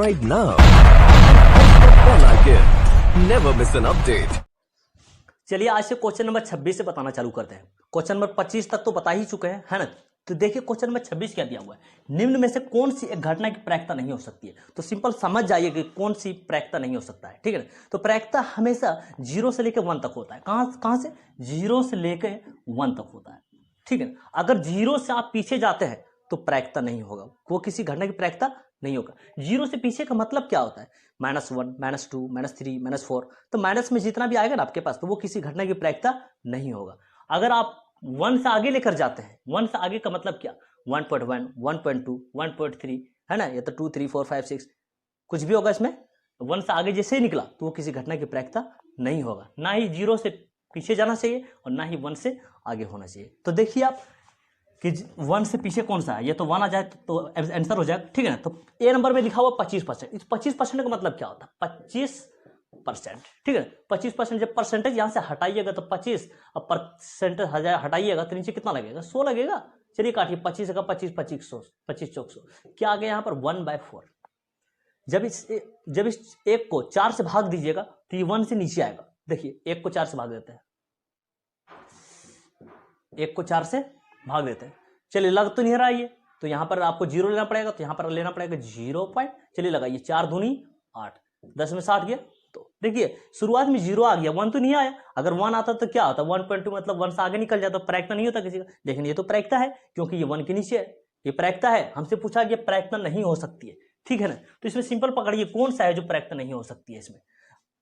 Subscribe now. Bell icon. Never miss an update. चलिए आज से क्वेश्चन नंबर 26 से बताना चालू करते हैं। क्वेश्चन नंबर 25 तक तो बता ही चुके हैं, है ना। तो देखिए क्वेश्चन नंबर 26 क्या दिया हुआ है। निम्न में से कौन सी एक घटना की प्रायिकता नहीं हो सकती है। तो सिंपल समझ जाइए कि कौन सी प्रायिकता नहीं हो सकता है, ठीक है ना। तो प्रायिकता हमेशा 0 से लेकर 1 तक होता है। कहां से 0 से लेकर 1 तक होता है, ठीक है। अगर 0 से आप पीछे जाते हैं तो प्रायिकता नहीं होगा, वो किसी घटना की प्रायिकता नहीं होगा। 0 से पीछे का मतलब क्या होता है, -1, -2, -3, -4। तो माइनस में जितना भी आएगा ना आपके पास, तो वो किसी घटना की प्रायिकता नहीं होगा। अगर आप 1 से आगे लेकर जाते हैं, 1 से आगे का मतलब क्या, 1.1, 1.2, 1.3, है ना। ये तो 2, 3, 4, 5, 6 कुछ भी होगा इसमें। 1 से आगे जैसे ही निकला तो वो किसी घटना की प्रायिकता नहीं होगा। ना ही 0 से पीछे जाना चाहिए और ना ही 1 से आगे होना चाहिए। तो देखिए आप कि 1 से पीछे कौन सा है। ये तो 1 आ जाए तो आंसर हो जाएगा, ठीक है ना। तो ए नंबर में लिखा हुआ 25%। इस 25% का मतलब क्या होता है, 25%, ठीक है। 25% जब परसेंटेज यहां से हटाइएगा तो 25, अब परसेंटेज हटाइएगा तो नीचे कितना लगेगा, 100 लगेगा। चलिए काटिए, 25 का 25, 25 चौक 100, क्या आ गया यहाँ पर 1/4। जब इस एक को 4 से भाग दीजिएगा तो ये 1 से नीचे आएगा। देखिए 1 को 4 से भाग देते हैं, 1 को 4 से भाग देते हैं। चलिए लग तो नहीं रहा ये, तो यहां पर आपको 0 लेना पड़ेगा, तो यहां पर लेना पड़ेगा 0 पॉइंट। चलिए लगाइए, 4 दूनी 8, 10 में 60 गया। तो देखिए शुरुआत में 0 आ गया, 1 तो नहीं आया। अगर 1 आता तो क्या होता, 1.2 मतलब 1 से आगे निकल जाता, प्रायिकता नहीं होता किसी का। लेकिन ये तो प्रायिकता है क्योंकि ये 1 के नीचे है, ये प्रायिकता है। हमसे पूछा कि प्रायिकता नहीं हो सकती है, ठीक है ना। तो इसमें सिंपल पकड़िए कौन सा है जो प्रायिकता नहीं हो सकती है। इसमें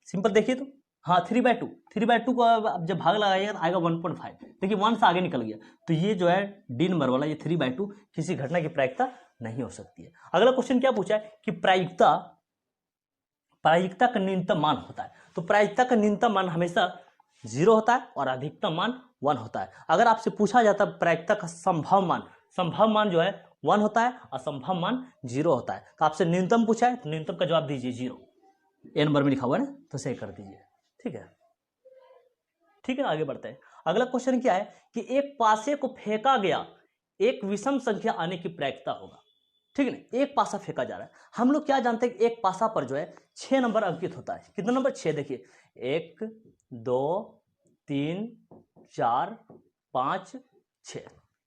सिंपल देखिए तो, हाँ 3/2 को अब जब भाग लगाइएगा तो आएगा 1.5। देखिए 1 से आगे निकल गया, तो ये जो है डी नंबर वाला, ये 3/2 किसी घटना की प्रायिकता नहीं हो सकती है। अगला क्वेश्चन क्या पूछा है कि प्रायिकता का न्यूनतम मान होता है। तो प्रायिकता का न्यूनतम मान हमेशा 0 होता है और अधिकतम मान 1 होता है। अगर आपसे पूछा जाता है प्रायिकता का संभव मान जो है 1 होता है, असंभव मान 0 होता है। तो आपसे न्यूनतम पूछा है तो न्यूनतम का जवाब दीजिए 0। ए नंबर में लिखा हुआ है ना, तो सही कर दीजिए, ठीक है। ठीक है, आगे बढ़ते हैं। अगला क्वेश्चन क्या है कि एक पासे को फेंका गया, एक विषम संख्या आने की प्रायिकता होगा, ठीक है ना। एक पासा फेंका जा रहा है, हम लोग क्या जानते हैं कि एक पासा पर जो है 6 नंबर अंकित होता है। कितना नंबर, 6। देखिए 1, 2, 3, 4, 5, 6।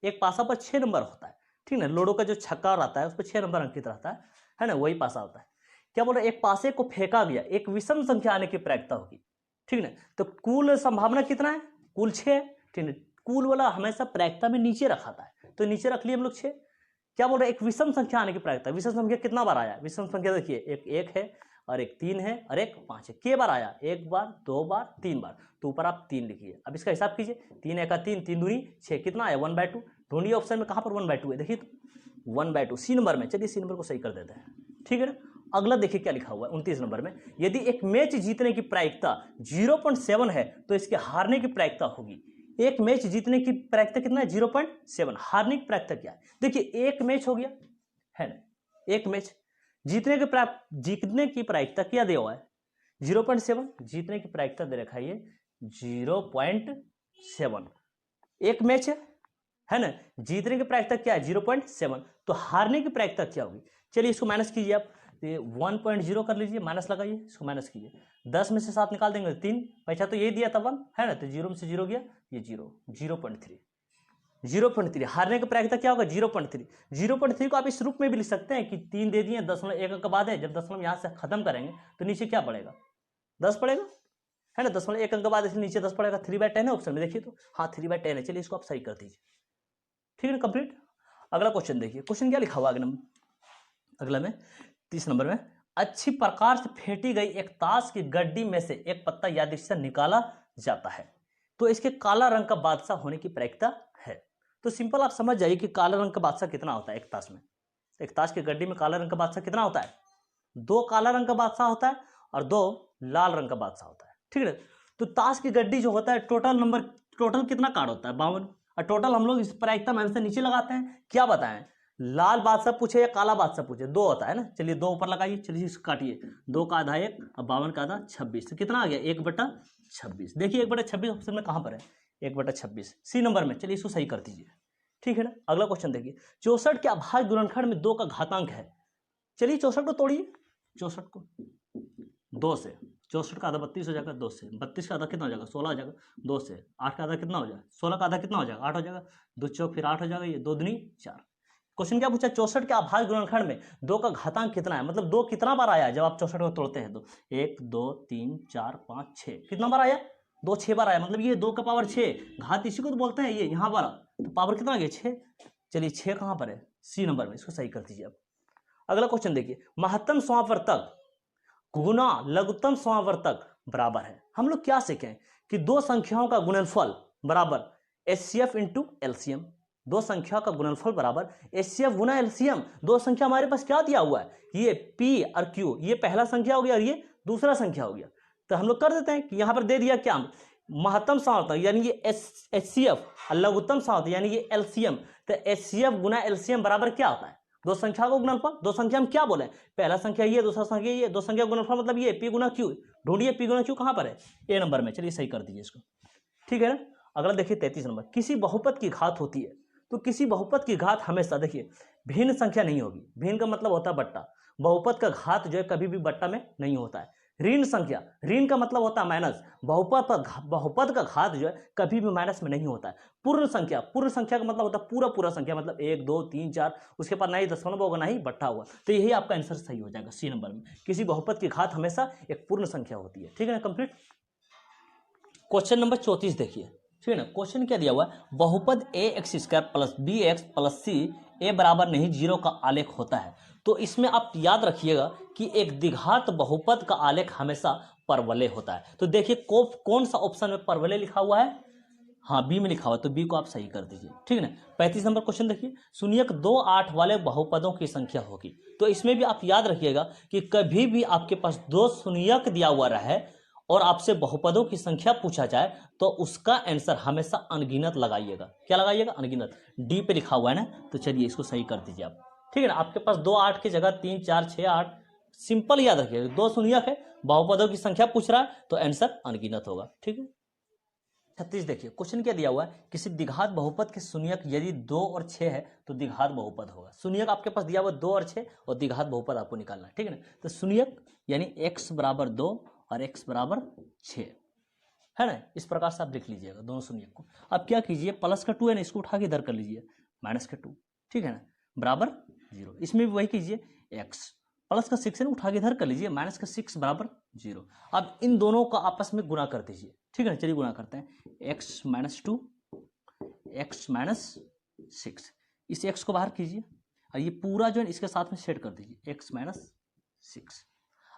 एक पासा पर 6 नंबर होता है, ठीक है ना। लूडो का जो छक्का रहता है उस पर 6 नंबर अंकित रहता है ना, वही पासा होता है। क्या बोल रहे, एक पासे को फेंका गया, एक विषम संख्या आने की प्रायिकता होगी, ठीक है। तो कुल संभावना कितना है, कुल 6 है, ठीक है। कुल वाला हमेशा प्रायिकता में नीचे रखा था, तो नीचे रख लिए हम लोग 6। क्या बोल रहे, एक विषम संख्या आने की प्रायिकता। विषम संख्या कितना बार आया, विषम संख्या देखिए एक 1 है और एक 3 है और एक 5 है। के बार आया, 1 बार, 2 बार, 3 बार। तो ऊपर आप 3 लिखिए। अब इसका हिसाब कीजिए, 3 1 3, 3 दूनी 6, कितना आया 1/2। ढूंढिए ऑप्शन में कहां पर 1/2 है, देखिए तो 1/2 सी नंबर में। चलिए सी नंबर को सही कर देते हैं, ठीक है ना। अगला देखिए क्या लिखा हुआ है 29 नंबर में, यदि एक मैच जीतने की प्रायिकता 0.7 है तो इसके हारने की प्रायिकता होगी। एक मैच जीतने की प्रायिकता कितना है, 0.7। हारने की प्रायिकता क्या है, देखिए एक मैच हो गया है ना, एक मैच जीतने की प्रायिकता क्या दिया हुआ है 0.7। जीतने की प्रायिकता दे रखा है ये 0.7। एक मैच है ना, जीतने की प्रायिकता क्या है 0.7। तो हारने की प्रायिकता क्या होगी, चलिए इसको माइनस कीजिए आप। 1.0 कर लीजिए, माइनस लगाइए, इसको माइनस कीजिए। 10 में से 7 निकाल देंगे 3, पैसा तो ये दिया था 1, है ना। तो 0 में से 0 गया, ये 0.3। हारने का प्रायिकता क्या होगा 0.3। 0.3 को आप इस रूप में भी लिख सकते हैं कि 3 दे दिए, 0.1 अंक बाद है। जब 0.1 यहां से खत्म करेंगे तो नीचे क्या पड़ेगा, 10 पड़ेगा, है ना। 0.1 अंक बाद नीचे 10 पड़ेगा। 3/10 है ऑप्शन में, देखिए तो हाँ 3/10 है। चलिए इसको आप सही कर दीजिए, ठीक है ना, कंप्लीट। अगला क्वेश्चन देखिए, क्वेश्चन क्या लिखा हुआ अगला में 30 नंबर में, अच्छी प्रकार से फेंटी गई एक ताश की गड्डी में से एक पत्ता यादृच्छिक से निकाला जाता है तो इसके काला रंग का बादशाह होने की प्रायिकता है। तो सिंपल आप समझ जाइए कि काला रंग का बादशाह कितना होता है एक ताश में। एक ताश की गड्डी में काला रंग का बादशाह कितना होता है, 2 काला रंग का बादशाह होता है और 2 लाल रंग का बादशाह होता है, ठीक है। तो ताश की गड्डी जो होता है टोटल कितना कार्ड होता है 52। और टोटल हम लोग इस प्रायिकता में से नीचे लगाते हैं, क्या बताएं, लाल बादशाह पूछे या काला बादशाह पूछे, 2 होता है ना। चलिए 2 ऊपर लगाइए, चलिए इसको काटिए, 2 का आधा 1 और 52 का आधा 26। तो कितना आ गया 1/26। देखिए 1/26 ऑप्शन में कहां पर है, 1/26 सी नंबर में। चलिए इसको सही कर दीजिए, ठीक है ना। अगला क्वेश्चन देखिए, 64 के अभाज्य गुणनखंड में 2 का घातांक है। चलिए 64 को तोड़िए, 64 को 2 से, 64 का आधा 32 हो जाएगा 2 से, 32 का आधा कितना हो जाएगा 16 हो जाएगा 2 से, 8 का आधा कितना हो जाएगा 16 का आधा कितना हो जाएगा 8 हो जाएगा, 2 चौक फिर 8 हो जाएगा, ये 2 दूनी 4। क्वेश्चन क्या पूछा, 64 के अभाज्य गुणनखंड में 2 का घातांक कितना है, मतलब 2 कितना बार आया है जब आप 64 को तोड़ते हैं तो 1 2 3 4 5 6, कितना बार आया 2 6 बार आया, मतलब ये 2 का पावर 6, घात इसी को तो बोलते हैं, ये यहाँ पर तो पावर कितना आ गया 6। चलिए 6 कहाँ पर है, सी नंबर में, इसको सही कर दीजिए आप। अगला क्वेश्चन देखिए, महत्तम समावर्तक गुना लघुत्तम समावर्तक बराबर है। हम लोग क्या सीखें कि दो संख्याओं का गुणनफल बराबर एचसीएफ इंटू एलसीएम, दो संख्या का गुणनफल बराबर एचसीएफ गुना एलसीएम। दो संख्या हमारे पास क्या दिया हुआ है, ये पी और क्यू, ये पहला संख्या हो गया और ये दूसरा संख्या हो गया, तो हम लोग कर देते हैं कि यहां पर दे दिया क्या, महत्तम समावर्तक यानी ये एचसीएफ और लघुत्तम समावर्तक यानी ये एलसीएम, तो एचसीएफ गुना एलसीएम बराबर क्या होता है, दो संख्या को गुणनफल। दो संख्या हम क्या बोले, पहला संख्या ये दूसरा संख्या ये, दो संख्या गुणनफल मतलब ये पी गुना क्यू। ढूंढिए पी गुना क्यू कहां पर है, ए नंबर में, चलिए सही कर दीजिए इसको, ठीक है ना। अगला देखिए 33 नंबर, किसी बहुपद की घात होती है तो किसी बहुपद की घात हमेशा देखिए भिन्न संख्या नहीं होगी, भिन्न का मतलब होता है बट्टा, बहुपद का घात जो है कभी भी बट्टा में नहीं होता है। ऋण संख्या, ऋण का मतलब होता है माइनस, बहुपद का घात जो है कभी भी माइनस में नहीं होता है। पूर्ण संख्या, पूर्ण संख्या का मतलब होता है पूरा पूरा संख्या, मतलब 1 2 3 4, उसके बाद ना ही दशमलव होगा ना ही बट्टा होगा, तो यही आपका आंसर सही हो जाएगा सी नंबर में। किसी बहुपद की घात हमेशा एक पूर्ण संख्या होती है, ठीक है ना, कंप्लीट। क्वेश्चन नंबर 34 देखिए, ठीक है ना। क्वेश्चन क्या दिया हुआ है, बहुपद a x square plus b x plus c a बराबर नहीं 0 का आलेख होता है। तो इसमें आप याद रखिएगा कि एक द्विघात बहुपद का आलेख हमेशा परवलय होता है। तो देखिए कौन सा ऑप्शन में परवलय लिखा हुआ है, हाँ बी में लिखा हुआ है, तो बी को आप सही कर दीजिए, ठीक है ना। 35 नंबर क्वेश्चन देखिए, शून्यक 2 8 वाले बहुपदों की संख्या होगी। तो इसमें भी आप याद रखिएगा कि कभी भी आपके पास 2 शून्यक दिया हुआ रहे और आपसे बहुपदों की संख्या पूछा जाए तो उसका आंसर हमेशा अनगिनत लगाइएगा। क्या लगाइएगा, अनगिनत। डी पे लिखा हुआ है ना, तो चलिए इसको सही कर दीजिए आप, ठीक है ना। आपके पास 2 8 की जगह 3 4 6 8, सिंपल याद रखिएगा, 2 शून्यक है, बहुपदों की संख्या पूछ रहा है तो आंसर अनगिनत होगा, ठीक है। 36 देखिए, क्वेश्चन क्या दिया हुआ है, किसी द्विघात बहुपद के शून्यक यदि 2 और 6 है तो द्विघात बहुपद होगा। शून्यक आपके पास दिया हुआ 2 और 6 और द्विघात बहुपद आपको निकालना है, ठीक है ना। तो शून्यक यानी x बराबर 2 और x बराबर 6 है ना, इस प्रकार से आप लिख लीजिएगा दोनों शून्यक को। अब क्या कीजिए, प्लस का 2 है ना, इसको उठा के इधर कर लीजिए, माइनस का 2, ठीक है ना, बराबर 0। इसमें भी वही कीजिए, x प्लस का 6 है ना, उठा के इधर कर लीजिए, माइनस का 6 बराबर 0। अब इन दोनों का आपस में गुणा कर दीजिए, ठीक है ना। चलिए गुणा करते हैं, x माइनस 2 x माइनस 6, इस x को बाहर कीजिए और ये पूरा जो है इसके साथ में सेट कर दीजिए, x माइनस 6।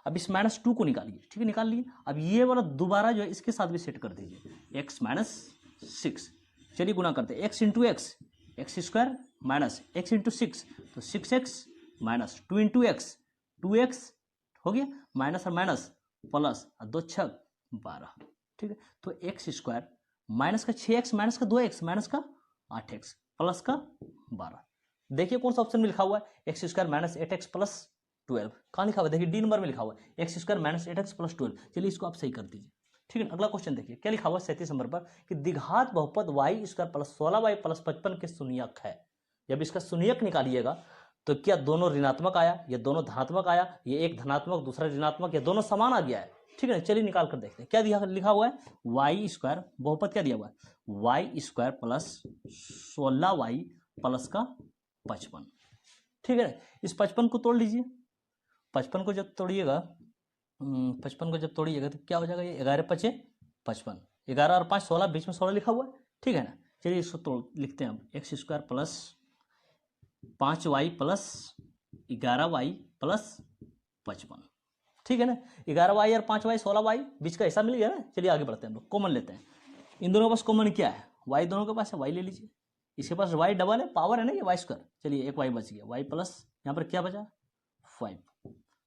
अब इस माइनस 2 को निकालिए, ठीक है, निकाल लिए। अब ये वाला दोबारा जो है इसके साथ भी सेट कर दीजिए, x माइनस 6। चलिए गुणा करते हैं, x into x, x square minus x into 6 तो 6x minus 2 into x, 2x हो गया, माइनस और माइनस प्लस, 2 6 12, ठीक है। तो एक्स स्क्वायर माइनस का 6x माइनस का 2x माइनस का 8x प्लस का 12। देखिए कौन सा ऑप्शन में लिखा हुआ है, x square minus 8x plus 12, कहाँ लिखा हुआ है, देखिए डी नंबर में लिखा हुआ है, x square minus 8x plus 12। चलिए इसको आप सही कर दीजिए, ठीक है। अगला क्वेश्चन देखिए, क्या लिखा हुआ है 37 नंबर पर कि द्विघात बहुपद y square plus 16y plus 55 के शून्यक है। जब इसका शून्यक निकालिएगा तो क्या दोनों ऋणात्मक आया या दोनों धनात्मक आया, ये एक धनात्मक दूसरा ऋणात्मक, या दोनों समान आ गया है, ठीक है ना। चलिए निकाल कर देखते हैं, क्या लिखा हुआ है, y स्क्वायर बहुपद क्या दिया हुआ है, y square plus 16y plus का 55, ठीक है ना। इस 55 को तोड़ लीजिए, 55 को जब तोड़िएगा, 55 को जब तोड़िएगा तो क्या हो जाएगा, ये 11 5 55, 11 और 5 16, बीच में 16 लिखा हुआ है, ठीक है ना। चलिए इसको तोड़ लिखते हैं हम, x square plus 5y plus 11y plus 55, ठीक है ना। 11y और 5y 16y बीच का ऐसा मिल गया ना। चलिए आगे बढ़ते हैं, हम लोग कॉमन लेते हैं, इन दोनों के पास कॉमन क्या है, y दोनों के पास है, y ले लीजिए, इसके पास y डबल है, पावर है ना ये y स्क्वायर। चलिए एक y बच गया, y प्लस यहाँ पर क्या बचा 5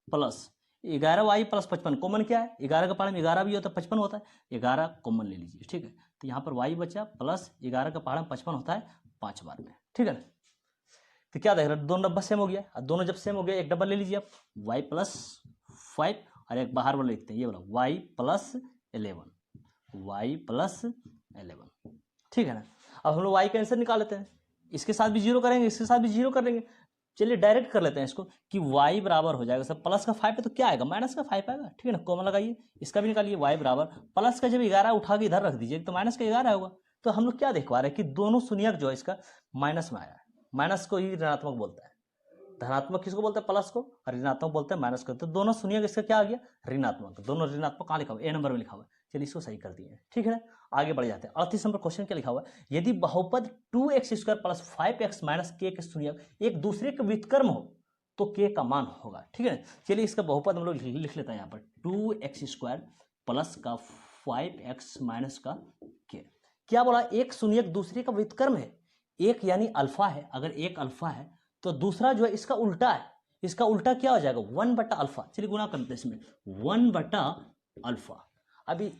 प्लस 11y प्लस 55, कॉमन क्या है, 11 का पारा में 11 भी होता है 55 होता है, 11 कॉमन ले लीजिए, ठीक है। तो यहाँ पर y बचा प्लस 11 का पारा में 55 होता है 5 बार में, ठीक है ना। तो क्या देख रहे हैं, दोनों डब्बा सेम हो गया, दोनों जब सेम हो गया एक डब्बा ले लीजिए आप, y प्लस 5 और एक बाहर वाला लिखते हैं ये वाला y प्लस 11, y प्लस 11, ठीक है ना। अब हम लोग y का आंसर निकाल लेते हैं, इसके साथ भी 0 करेंगे, इसके साथ भी 0 कर लेंगे, चलिए डायरेक्ट कर लेते हैं इसको कि y बराबर हो जाएगा सर, प्लस का 5 है तो क्या आएगा, माइनस का 5 आएगा, ठीक है ना। कॉमन लगाइए, इसका भी निकालिए, y बराबर प्लस का जब 11 उठा के इधर रख दीजिए तो माइनस का 11 होगा। तो हम लोग क्या देख पा रहे हैं कि दोनों शून्यक जो है इसका माइनस में आया है। माइनस को ही ऋणात्मक बोलता है, धनात्मक किसको बोलते हैं, प्लस को, और ऋणात्मक बोलते हैं माइनस को। तो दोनों शून्यक इसका क्या आ गया, ऋणात्मक। दोनों ऋणात्मक कहाँ लिखा हुआ है, ए नंबर में लिखा हुआ है। चलिए इसको सही कर दिए, ठीक है ना। आगे बढ़ जाते हैं। 38 नंबर क्वेश्चन क्या लिखा हुआ है, यदि बहुपद 2x² plus 5x minus k के शून्यक एक दूसरे के व्युत्क्रम हो तो k का मान होगा, ठीक है ना। चलिए इसका बहुपद हम लोग लिख लेते हैं यहाँ पर, 2x² प्लस का 5x माइनस का k। क्या बोला, एक शून्यक दूसरे का व्युत्क्रम है, एक यानी अल्फा है, अगर एक अल्फा है तो दूसरा जो है इसका उल्टा है, इसका उल्टा क्या हो जाएगा, 1/अल्फा। चलिए गुणा करते हैं इसमें, 1/अल्फा। अभी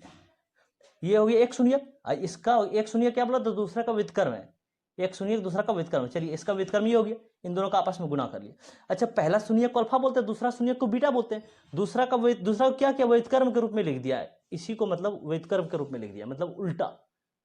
ये हो गया एक शून्यक, इसका एक शून्यक क्या बोला, तो दूसरा का व्युत्क्रम है, एक शून्यक दूसरा का व्युत्क्रम। चलिए इसका व्युत्क्रम ये हो गया, इन दोनों का आपस में गुणा कर लिया। अच्छा, पहला शून्यक को अल्फा बोलते हैं, दूसरा शून्यक को बीटा बोलते हैं। दूसरा को क्या किया, व्युत्क्रम के रूप में लिख दिया है, इसी को मतलब व्युत्क्रम के रूप में लिख दिया, मतलब उल्टा,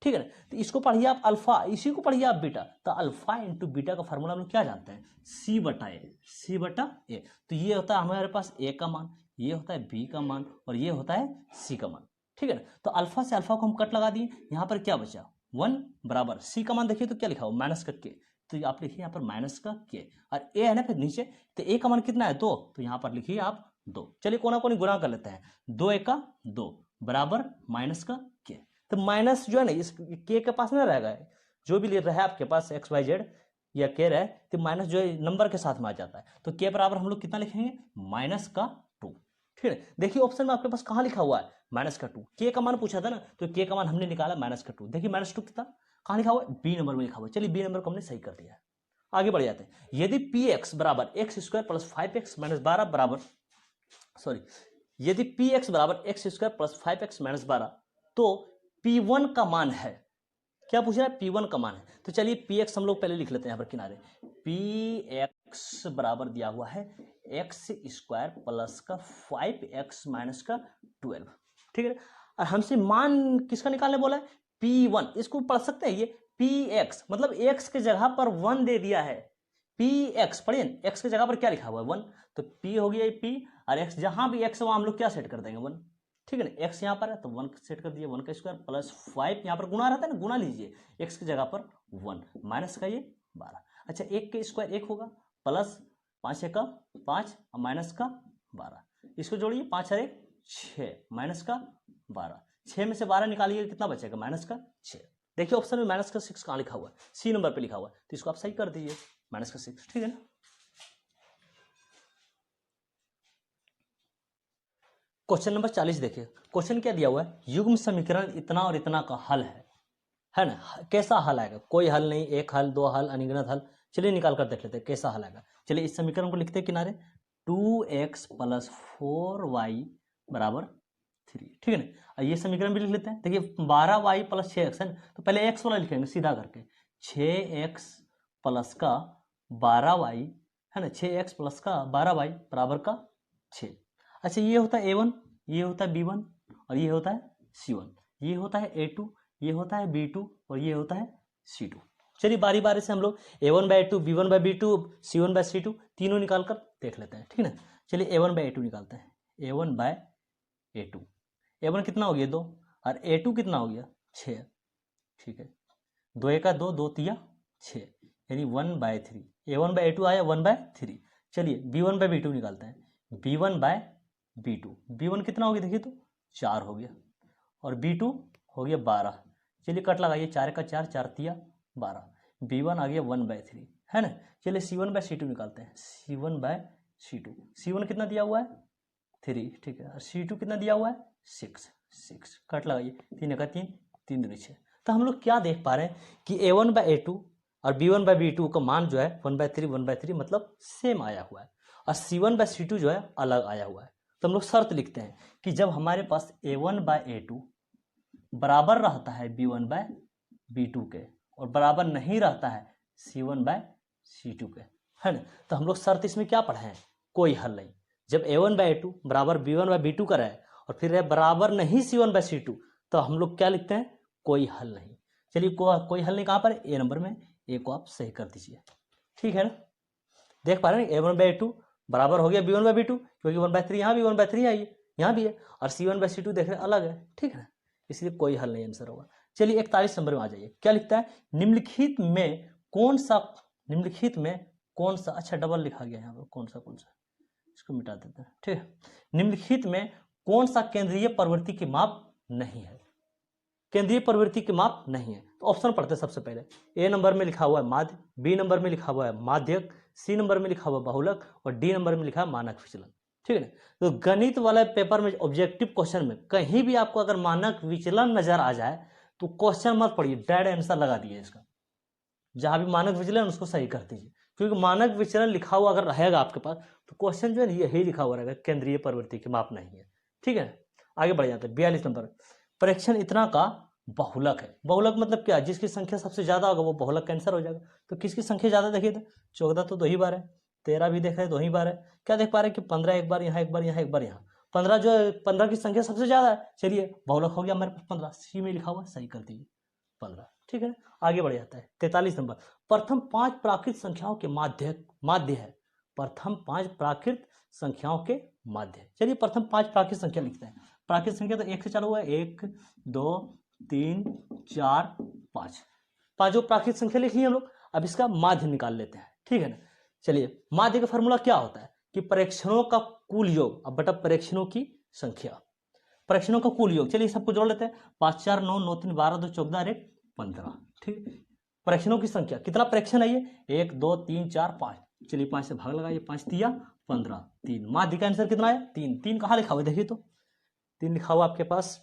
ठीक है ना। तो इसको पढ़िए आप अल्फा, इसी को पढ़िए आप बीटा। तो अल्फा इंटू बीटा का फॉर्मूला हम लोग क्या जानते हैं, C/A। तो ये होता है हमारे पास A का मान, ये होता है B का मान, और ये होता है C का मान, ठीक है ना। तो अल्फा से अल्फा को हम कट लगा दिए, यहाँ पर क्या बचा, 1 बराबर C का मान देखिए तो क्या लिखा हो, माइनस का K। तो आप लिखिए यहाँ पर माइनस का K, और A है ना फिर नीचे, तो A का मान कितना है, 2, तो यहाँ पर लिखिए आप 2। चलिए कोना कोनी गुणा कर लेते हैं, 2 × 2 बराबर माइनस का K। तो माइनस जो है ना इस K के पास ना रहेगा, जो भी ले रहा है आपके पास XYZ या K रहे, तो माइनस जो है नंबर के साथ में आ जाता है। तो K बराबर हम लोग कितना लिखेंगे, माइनस का 2, ठीक है। देखिए ऑप्शन में आपके पास कहाँ लिखा हुआ है, माइनस का 2। K का मान पूछा था ना, तो K का मान हमने निकाला माइनस का 2। देखिए माइनस 2 कितना कहाँ लिखा हुआ है, B नंबर में लिखा हुआ है। चलिए B नंबर को हमने सही कर दिया है। आगे बढ़ जाते हैं। यदि px बराबर x² प्लस 5x माइनस 12 बराबर, सॉरी, यदि px बराबर x² प्लस 5x माइनस 12, तो P1 का मान है, क्या पूछ रहा है, P1 का मान है। तो चलिए px हम लोग पहले लिख लेते हैं यहाँ पर किनारे, px बराबर दिया हुआ है x² प्लस का 5x माइनस का 12, ठीक है। और हमसे मान किसका निकालने बोला है, P1। इसको पढ़ सकते हैं, ये px मतलब x के जगह पर 1 दे दिया है, px पढ़िए, x के जगह पर क्या लिखा हुआ है, 1, तो p हो गया p, और x जहां भी x है वहां हम लोग क्या सेट कर देंगे, 1, ठीक है ना। x यहाँ पर है तो 1 सेट कर दिए, 1 का स्क्वायर प्लस 5, यहाँ पर गुणा रहता है ना, गुणा लीजिए, x की जगह पर 1 माइनस का ये 12। अच्छा, 1 के स्क्वायर 1 होगा, प्लस 5 का 5 और माइनस का 12, इसको जोड़िए, 5 और 1 6 माइनस का 12, 6 में से 12 निकालिए कितना बचेगा, माइनस का 6। देखिए ऑप्शन में माइनस का 6 कहाँ लिखा हुआ है, C नंबर पे लिखा हुआ है, तो इसको आप सही कर दीजिए, माइनस का 6, ठीक है ना। क्वेश्चन नंबर 40 देखिए, क्वेश्चन क्या दिया हुआ है, युग्म समीकरण इतना और इतना का हल है ना। कैसा हल आएगा, कोई हल नहीं, एक हल, दो हल, अनिगणित हल। चलिए निकाल कर देख लेते हैं कैसा हल आएगा। चलिए इस समीकरण को लिखते हैं किनारे, 2x प्लस 4y बराबर 3, ठीक है ना। और ये समीकरण भी लिख लेते हैं, देखिए 12y प्लस 6x है ना, तो पहले x वाला लिखेंगे सीधा करके, 6x प्लस का 12y है ना, 6x प्लस का 12y बराबर का 6। अच्छा, ये होता है A1, ये होता है B1, और ये होता है C1, ये होता है A2, ये होता है B2, और ये होता है C2। चलिए बारी बारी से हम लोग A1/A2, B1/B2, C1/C2 तीनों निकाल कर देख लेते हैं, ठीक है ना। चलिए A1/A2 निकालते हैं, A1/A2, A1 कितना हो गया 2, और A2 कितना हो गया 6, ठीक है। 2 का 2, 2 तिया 6, यानी 1/3। A1/A2 आया 1/3। चलिए B1/B2 निकालते हैं, B1/B2, B1 कितना हो गया देखिए तो 4 हो गया, और B2 हो गया 12। चलिए कट लगाइए, 4 का 4, 4 तिया 12, B1 आ गया 1/3, है ना। चलिए C1/C2 निकालते हैं, C1/C2, C1 कितना दिया हुआ है 3, ठीक है, और C2 कितना दिया हुआ है 6, कट लगाइए, 3 का 3, 3 दूनी 6। तो हम लोग क्या देख पा रहे हैं कि A1/A2 और B1/B2 का मान जो है 1/3 1/3 मतलब सेम आया हुआ है, और C1/C2 जो है अलग आया हुआ है। तो हम लोग शर्त लिखते हैं कि जब हमारे पास A1/A2 बराबर रहता है B1/B2 के, और बराबर नहीं रहता है C1/C2 के, है ना, तो हम लोग शर्त इसमें क्या पढ़े हैं, कोई हल नहीं। जब A1/A2 बराबर B1/B2 का रहे और फिर है बराबर नहीं C1/C2, तो हम लोग क्या लिखते हैं, कोई हल नहीं। चलिए कोई हल नहीं कहाँ पर, A नंबर में, A को आप सही कर दीजिए, ठीक है ना। देख पा रहे हैं a1/a2 बराबर हो गया b1/b2, क्योंकि 1/3 यहाँ भी 1/3 यहाँ भी है, और c1/c2 देख रहे हैं अलग है, ठीक है ना, इसलिए कोई हल नहीं आंसर होगा। चलिए 41 नंबर में आ जाइए, क्या लिखता है, निम्नलिखित में कौन सा, अच्छा डबल लिखा गया यहाँ पर, कौन सा, इसको मिटा देते हैं, ठीक है। निम्नलिखित में कौन सा केंद्रीय प्रवृत्ति की माप नहीं है, केंद्रीय प्रवृत्ति की माप नहीं है, तो ऑप्शन पढ़ते हैं सबसे पहले। ए नंबर में लिखा हुआ है माध्य, बी नंबर में लिखा हुआ है माध्यक, सी नंबर में लिखा हुआ है बहुलक, और डी नंबर में लिखा है मानक विचलन, ठीक है ना। तो गणित वाले पेपर में ऑब्जेक्टिव क्वेश्चन में कहीं भी आपको अगर मानक विचलन नजर आ जाए तो क्वेश्चन मत पढ़िए, डायरेक्ट आंसर लगा दिए इसका, जहां भी मानक विचलन उसको सही कर दीजिए, क्योंकि मानक विचलन लिखा हुआ अगर रहेगा आपके पास तो क्वेश्चन जो है यही लिखा हुआ रहेगा, केंद्रीय प्रवृत्ति की माप नहीं है, ठीक है। आगे बढ़ जाते हैं 42 नंबर, प्रेक्षण इतना का बहुलक है। बहुलक मतलब क्या, जिसकी संख्या सबसे ज्यादा होगा वो बहुलक का आंसर हो जाएगा। तो किसकी संख्या ज्यादा देखिए तो 14 तो 2 ही बार है, 13 भी देख रहे हैं 2 ही बार है, क्या देख पा रहे हैं कि 15 एक बार यहाँ, एक बार यहाँ, एक बार यहाँ, 15 जो है 15 की संख्या सबसे ज्यादा है, चलिए बहुलक हो गया हमारे पास 15, सी में लिखा हुआ सही कर दीजिए 15, ठीक है। आगे बढ़ जाता है 43 नंबर, प्रथम 5 प्राकृत संख्याओं के माध्य है, प्रथम 5 प्राकृत संख्याओं के माध्य, चलिए प्रथम 5 प्राकृत संख्या लिखते हैं। प्राकृत संख्या तो 1 से चालू हुआ है, 1 2 3 4 5, पांचों प्राकृत संख्या लिख ली हम लोग। अब इसका माध्य निकाल लेते हैं, ठीक है ना। चलिए माध्य का फॉर्मूला क्या होता है कि प्रेक्षणों का कुल योग अब बटा प्रेक्षणों की संख्या, प्रेक्षणों का कुल योग, चलिए सबको जोड़ लेते हैं, 5 4 9 9 3 12 2 14 1 15, ठीक। प्रेक्षणों की संख्या, कितना प्रेक्षण है ये, 1 2 3 4 5, चलिए 5 से भाग लगाइए, 5 तिया 15, 3, माध्य का आंसर कितना है 3, 3 कहाँ लिखा हुआ है देखिए तो, 3 लिखा हुआ आपके पास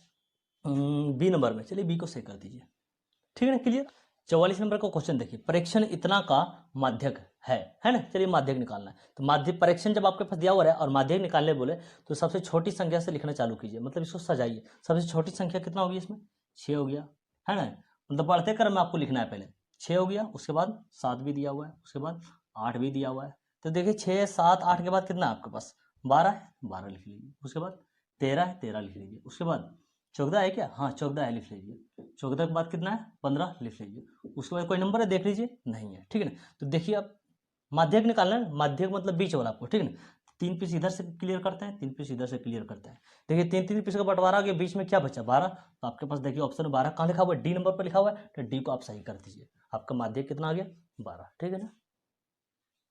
बी नंबर में, चलिए बी को सही कर दीजिए, ठीक है ना, क्लियर। 44 नंबर का क्वेश्चन देखिए, प्रेक्षण इतना का माध्यक है ना, चलिए माध्यक निकालना है। तो माध्य प्रेक्षण जब आपके पास दिया हुआ है और माध्यक निकालने बोले तो सबसे छोटी संख्या से लिखना चालू कीजिए, मतलब इसको सजाइए। सबसे छोटी संख्या कितना होगी इसमें, 6 हो गया, है ना, मतलब बढ़ते क्रम में आपको लिखना है, पहले 6 हो गया, उसके बाद 7 भी दिया हुआ है, उसके बाद 8 भी दिया हुआ है, तो देखिए 6 7 8 के बाद कितना है आपके पास 12 है, 12 लिख लीजिए, उसके बाद 13 है, 13 लिख लीजिए, उसके बाद 14 है क्या, हाँ 14 है, लिख लीजिए, 14 के बाद कितना है 15 लिख लीजिए, उसके बाद कोई नंबर है देख लीजिए, नहीं है, ठीक है ना। तो देखिए अब माध्यक निकालना है, माध्यक मतलब बीच वाला आपको, ठीक है ना। 3 पीस इधर से क्लियर करते हैं, 3 पीस इधर से क्लियर करते हैं, देखिए 3 पीस का बंटवारा के बीच में क्या बचा 12, तो आपके पास देखिए ऑप्शन 12 कहाँ लिखा हुआ है, डी नंबर पर लिखा हुआ है, तो डी को आप सही कर दीजिए, आपका माध्यक कितना आ गया 12, ठीक है ना।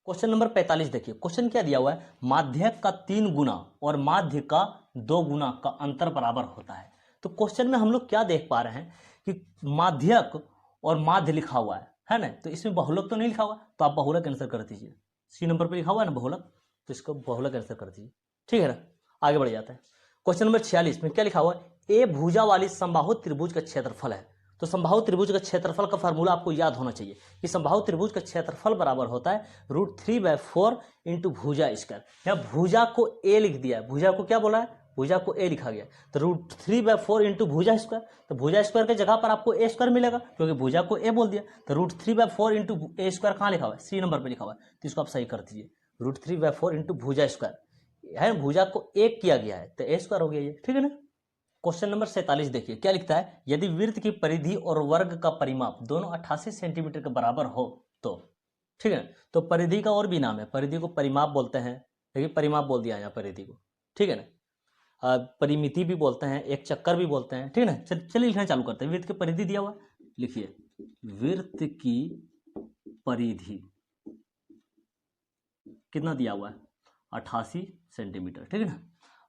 क्वेश्चन नंबर 45 देखिए, क्वेश्चन क्या दिया हुआ है, माध्यक का 3 गुना और माध्य का 2 गुना का अंतर बराबर होता है। तो क्वेश्चन में हम लोग क्या देख पा रहे हैं कि माध्यक और माध्य लिखा हुआ है ना, तो इसमें बहुलक तो नहीं लिखा हुआ, तो आप बहुलक आंसर कर दीजिए, सी नंबर पे लिखा हुआ है ना बहुलक, तो इसको बहुलक आंसर कर दीजिए, ठीक है ना। आगे बढ़ जाता है, क्वेश्चन नंबर 46 में क्या लिखा हुआ है, ए भुजा वाली समबाहु त्रिभुज का क्षेत्रफल है। तो समबाहु त्रिभुज का क्षेत्रफल का फार्मूला आपको याद होना चाहिए कि समबाहु त्रिभुज का क्षेत्रफल बराबर होता है √3/4 इंटू भुजा स्क्वायर। यहाँ भुजा को ए लिख दिया है, भुजा को क्या बोला है, भुजा को ए लिखा गया, तो √3/4 इंटू भुजा स्क्वायर, तो भुजा स्क्वायर के जगह पर आपको ए स्क्वायर मिलेगा, क्योंकि भुजा को ए बोल दिया, तो √3/4 इंटू ए स्क्वायर कहाँ लिखा हुआ है, सी नंबर पर लिखा हुआ है, तो इसको आप सही कर दीजिए, √3/4 इंटू भुजा स्क्वायर है, भुजा को एक किया गया है तो ए स्क्वायर हो गया ये, ठीक है ना। क्वेश्चन नंबर 47 देखिए, क्या लिखता है, यदि वृत्त की परिधि और वर्ग का परिमाप दोनों 88 सेंटीमीटर के बराबर हो तो, ठीक है, तो परिधि का और भी नाम है, परिधि को परिमाप बोलते हैं, देखिए परिमाप बोल दिया यहाँ परिधि को, ठीक है ना, परिमिति भी बोलते हैं, एक चक्कर भी बोलते हैं, ठीक है ना। चलिए लिखना चालू करते हैं, वृत्त की परिधि दिया हुआ, लिखिए वृत्त की परिधि कितना दिया हुआ है 88 सेंटीमीटर, ठीक है ना,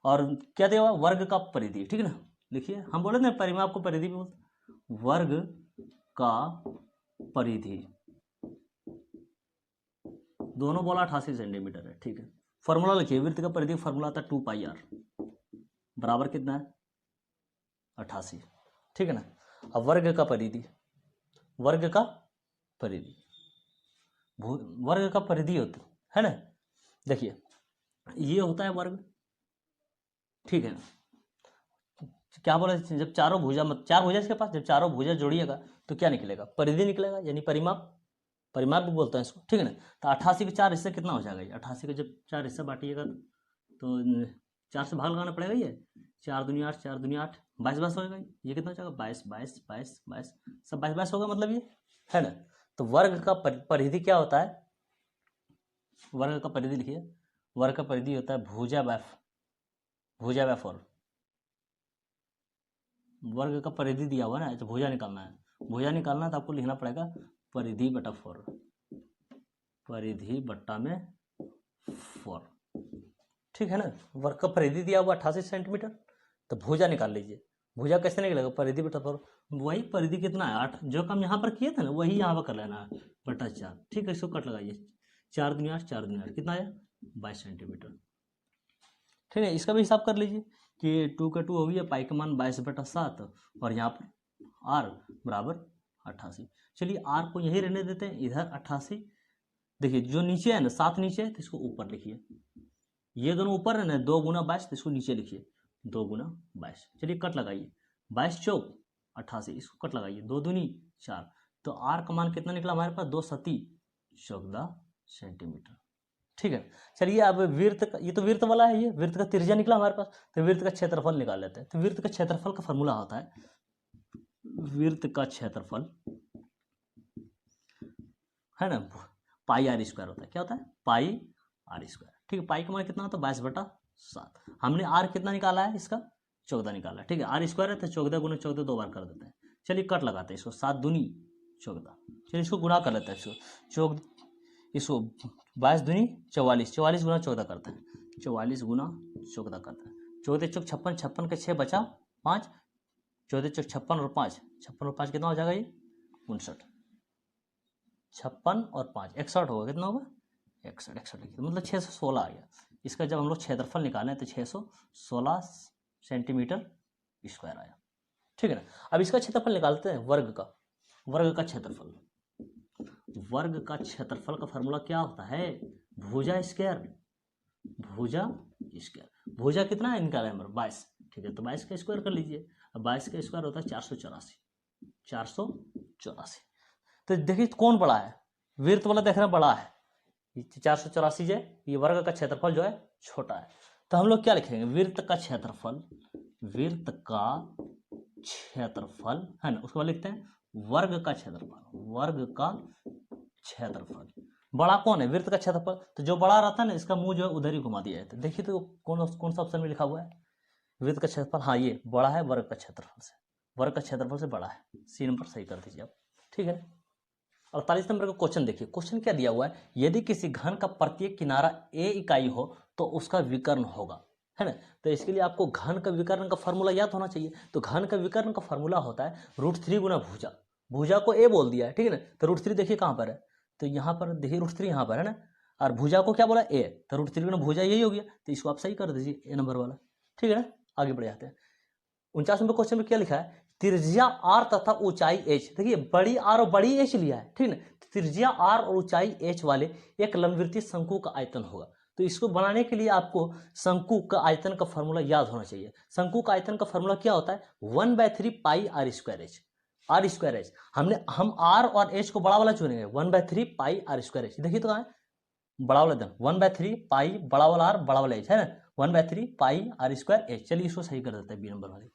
और क्या दिया हुआ वर्ग का परिधि, ठीक है ना, लिखिए हम बोले ना परिमाप को परिधि भी बोलते, वर्ग का परिधि दोनों बोला 88 सेंटीमीटर है, ठीक है। फॉर्मूला लिखिए, वृत्त का परिधि फॉर्मूला था 2πr बराबर कितना है 88, ठीक है ना। अब वर्ग का परिधि, वर्ग का परिधि, वर्ग का परिधि होता है ना, देखिए ये होता है वर्ग, ठीक है ना। क्या बोला, जब चारों भुजा, चार भुजा इसके पास, जब चारों भुजा जोड़िएगा तो क्या निकलेगा, परिधि निकलेगा, यानी परिमाप, परिमाप भी बोलते हैं इसको, ठीक है ना। तो 88 के 4 हिस्से कितना हो जाएगा ये, 88 के जब 4 हिस्सा बांटिएगा तो 4 से भाग लगाना पड़ेगा, ये 4 दूनी 8, 4 दूनी 8, 22 होगा, ये कितना हो जाएगा 22 22 22 22, सब 22 होगा, मतलब ये है ना। तो वर्ग का परिधि क्या होता है वर्ग का परिधि लिखिए, वर्ग का परिधि होता है भुजा बाय 4। वर्ग का परिधि दिया हुआ ना, तो भुजा निकालना है, भुजा निकालना है तो आपको लिखना पड़ेगा परिधि बटा 4, परिधि बट्टा में 4, ठीक है ना। वर्ग का परिधि दिया हुआ 88 सेंटीमीटर, तो भुजा निकाल लीजिए। भुजा कैसे निकलेगा, परिधि बटा 4, वही परिधि कितना है 8, जो काम यहाँ पर किए थे ना वही यहाँ पर कर लेना है, बटा 4, ठीक है। इसको कट लगाइए, 4 दूनी 8, 4 दूनी 8 कितना आया 22 सेंटीमीटर, ठीक है। इसका भी हिसाब कर लीजिए कि 2 का 2 हो गया, पाई का मान 22/7 और यहाँ पर r बराबर 88। चलिए r को यही रहने देते हैं, इधर 88। देखिए जो नीचे है ना 7 नीचे है तो इसको ऊपर लिखिए, ये दोनों ऊपर है ना 2 गुना 22 तो इसको नीचे लिखिए 2 गुना 22। चलिए कट लगाइए, 22 चौक 88, इसको कट लगाइए, 2 दूनी 4, तो r का मान कितना निकला हमारे पास 2 सती 14 सेंटीमीटर, ठीक है। चलिए अब वृत्त का, ये तो वृत्त वाला है, ये वृत्त का त्रिज्या निकला हमारे पास, तो वृत्त का क्षेत्रफल निकाल लेते हैं। तो वृत्त का क्षेत्रफल का फॉर्मूला होता है, वृत्त का क्षेत्रफल है ना पाई r स्क्वायर होता है, क्या होता है पाई r स्क्वायर, ठीक है। पाई का मान कितना होता है 22/7, हमने r कितना निकाला है इसका 14 निकाला है, ठीक है। r स्क्वायर है तो 14 गुना 14 2 बार कर देते हैं। चलिए कट लगाते हैं इसको, 7 दूनी 14, चलिए इसको गुना कर लेते हैं, इसको 22 दूनी 44, 44 गुना 14 करते हैं, 44 गुना 14 करते हैं, 14 चौक 56, 56 के 6 बचा 5, 14 चौक 56 और 5, 56 और 5 कितना हो जाएगा ये 59, 56 और 5 61 होगा, कितना होगा 61 लिखिए, मतलब 616 आ गया। इसका जब हम लोग क्षेत्रफल निकालें तो 616 सेंटीमीटर स्क्वायर आया, ठीक है ना। अब इसका क्षेत्रफल निकालते हैं वर्ग का क्षेत्रफल। वर्ग का क्षेत्रफल का फॉर्मूला क्या होता है भुजा स्क्वायर, भुजा कितना है निकाला है हमारा 22, ठीक है। तो 22 का स्क्वायर कर लीजिए, अब 22 का स्क्वायर होता है 484। तो देखिए कौन बड़ा है, वृत्त वाला देख रहे हैं बड़ा है, 484 जो है, ये वर्ग का क्षेत्रफल जो है छोटा है। तो हम लोग क्या लिखेंगे, वृत्त का क्षेत्रफल है ना, उसके बाद लिखते हैं वर्ग का क्षेत्रफल। बड़ा कौन है वृत्त का क्षेत्रफल, तो जो बड़ा रहता है ना इसका मुंह जो है उधर ही घुमा दिया जाता है। देखिए तो कौन सा ऑप्शन में लिखा हुआ है वृत्त का क्षेत्रफल, हाँ ये बड़ा है वर्ग का क्षेत्रफल से बड़ा है, सी नंबर सही कर दीजिए आप, ठीक है। 48 नंबर का क्वेश्चन देखिए, क्वेश्चन क्या दिया हुआ है, यदि किसी घन का प्रत्येक किनारा a इकाई हो तो उसका विकर्ण होगा, है ना। तो इसके लिए आपको घन का विकर्ण का फॉर्मूला याद होना चाहिए। तो घन का विकर्ण का फॉर्मूला होता है √3 गुना भुजा को a बोल दिया है, ठीक है ना। तो √3 देखिए कहाँ पर है, तो यहाँ पर देखिए √3 यहाँ पर है ना, और भुजा को क्या बोला a, तो √3 गुना भुजा यही हो गया, तो इसको आप सही कर दीजिए a नंबर वाला, ठीक है ना। आगे बढ़ जाते हैं। 49 नंबर क्वेश्चन में क्या लिखा है, त्रिज्या r तथा ऊंचाई h, देखिए बड़ी r और बड़ी h लिया है, ठीक है ना। त्रिज्या r और ऊंचाई h वाले एक लंबवृत्तीय शंकु का आयतन होगा। तो इसको बनाने के लिए आपको शंकु का आयतन का फॉर्मूला याद होना चाहिए। शंकु का आयतन का फॉर्मूला क्या होता है 1/3 पाई r स्क्वायर h। हम r और h को बड़ा वाला चुनेंगे, 1/3 पाई r स्क्वायर h। देखिए तो कहाँ है बड़ा वाला एकदम 1/3 पाई बड़ा वाला r बड़ा वाला h है ना, 1/3 पाई r स्क्वायर h। चलिए इसको सही कर देते हैं बी नंबर वाले,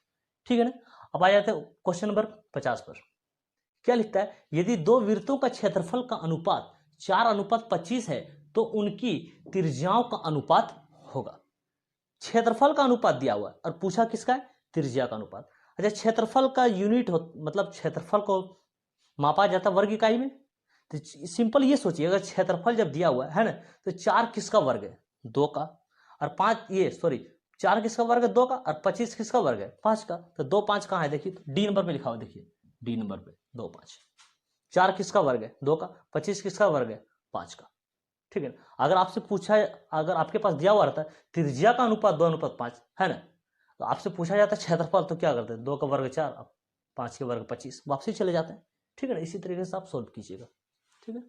ठीक है ना। अब आ जाते हैं क्वेश्चन नंबर 50 पर। क्या लिखता है, यदि दो वृत्तों का क्षेत्रफल का अनुपात 4:25 है तो उनकी त्रिज्याओं का अनुपात होगा। क्षेत्रफल का अनुपात दिया हुआ है और पूछा किसका है त्रिज्या का अनुपात। अच्छा क्षेत्रफल का यूनिट मतलब क्षेत्रफल को मापा जाता वर्ग इकाई में। तो सिंपल ये सोचिए, अगर क्षेत्रफल जब दिया हुआ है ना तो 4 किसका वर्ग है 2 का, और 4 किसका वर्ग है 2 का, और 25 किसका वर्ग है 5 का। तो 2 5 कहाँ है देखिए, तो डी नंबर पे लिखा हुआ, देखिए डी नंबर पे 2 5। 4 किसका वर्ग है 2 का, 25 किसका वर्ग है 5 का, ठीक है। अगर आपसे पूछा है, अगर आपके पास दिया हुआ रहता है त्रिज्या का अनुपात 2:5 है ना, तो आपसे पूछा जाता है क्षेत्रफल, तो क्या करते हैं 2 का वर्ग 4, 5 के वर्ग 25, वापसी चले जाते हैं, ठीक है ना। इसी तरीके से आप सोल्व कीजिएगा, ठीक है।